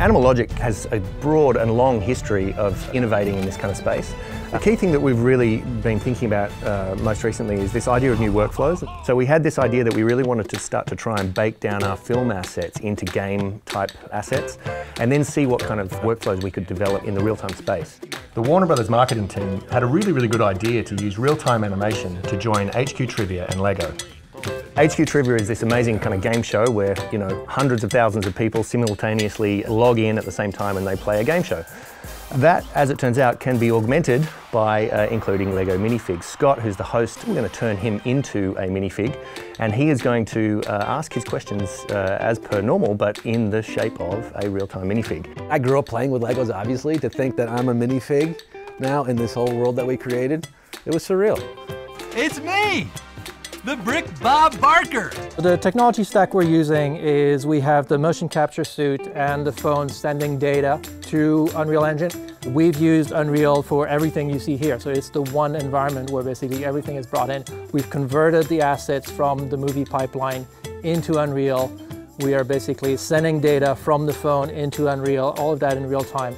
Animal Logic has a broad and long history of innovating in this kind of space. The key thing that we've really been thinking about most recently is this idea of new workflows. So we had this idea that we really wanted to start to try and bake down our film assets into game-type assets and then see what kind of workflows we could develop in the real-time space. The Warner Brothers marketing team had a really, really good idea to use real-time animation to join HQ Trivia and Lego. HQ Trivia is this amazing kind of game show where, you know, hundreds of thousands of people simultaneously log in at the same time and they play a game show. That, as it turns out, can be augmented by including Lego minifigs. Scott, who's the host, I'm going to turn him into a minifig, and he is going to ask his questions as per normal, but in the shape of a real-time minifig. I grew up playing with Legos, obviously. To think that I'm a minifig now in this whole world that we created, it was surreal. It's me! The Brick Bob Barker! The technology stack we're using is we have the motion capture suite and the phone sending data to Unreal Engine. We've used Unreal for everything you see here, so it's the one environment where basically everything is brought in. We've converted the assets from the movie pipeline into Unreal. We are basically sending data from the phone into Unreal, all of that in real time.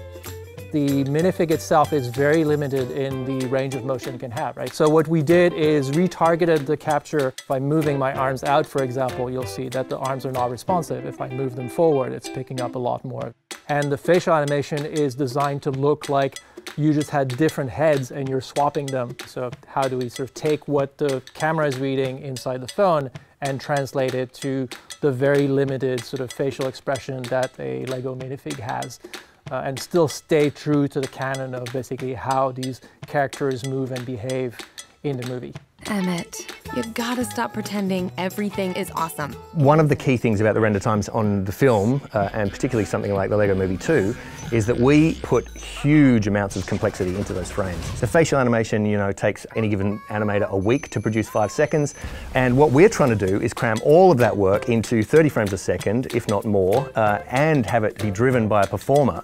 The minifig itself is very limited in the range of motion it can have, right? So what we did is retargeted the capture by moving my arms out, for example. You'll see that the arms are not responsive. If I move them forward, it's picking up a lot more. And the facial animation is designed to look like you just had different heads and you're swapping them. So how do we sort of take what the camera is reading inside the phone and translate it to the very limited sort of facial expression that a Lego minifig has? And still stay true to the canon of basically how these characters move and behave in the movie. Emmett, you gotta stop pretending everything is awesome. One of the key things about the render times on the film, and particularly something like the Lego Movie 2, is that we put huge amounts of complexity into those frames. So facial animation, you know, takes any given animator a week to produce 5 seconds, and what we're trying to do is cram all of that work into 30 frames a second, if not more, and have it be driven by a performer.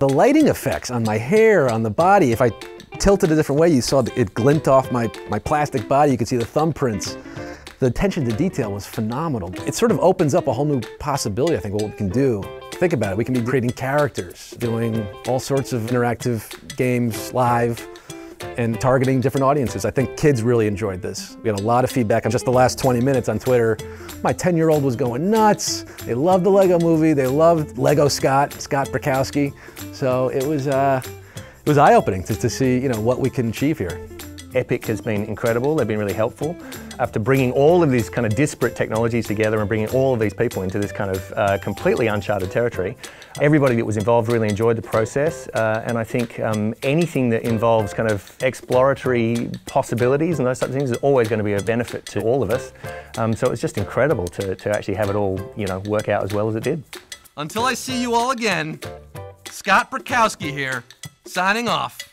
The lighting effects on my hair, on the body, if I tilted a different way, you saw it glint off my plastic body, you could see the thumbprints. The attention to detail was phenomenal. It sort of opens up a whole new possibility, I think, what we can do. Think about it, we can be creating characters, doing all sorts of interactive games live, and targeting different audiences. I think kids really enjoyed this. We got a lot of feedback on just the last 20 minutes on Twitter. My 10-year-old was going nuts. They loved the Lego movie. They loved Lego Scott Brakowski. So it was eye-opening to see, you know, what we can achieve here. Epic has been incredible. They've been really helpful. After bringing all of these kind of disparate technologies together and bringing all of these people into this kind of completely uncharted territory, everybody that was involved really enjoyed the process. And I think anything that involves kind of exploratory possibilities and those types of things is always going to be a benefit to all of us. So it was just incredible to actually have it all, you know, work out as well as it did. Until I see you all again, Scott Brakowski here, signing off.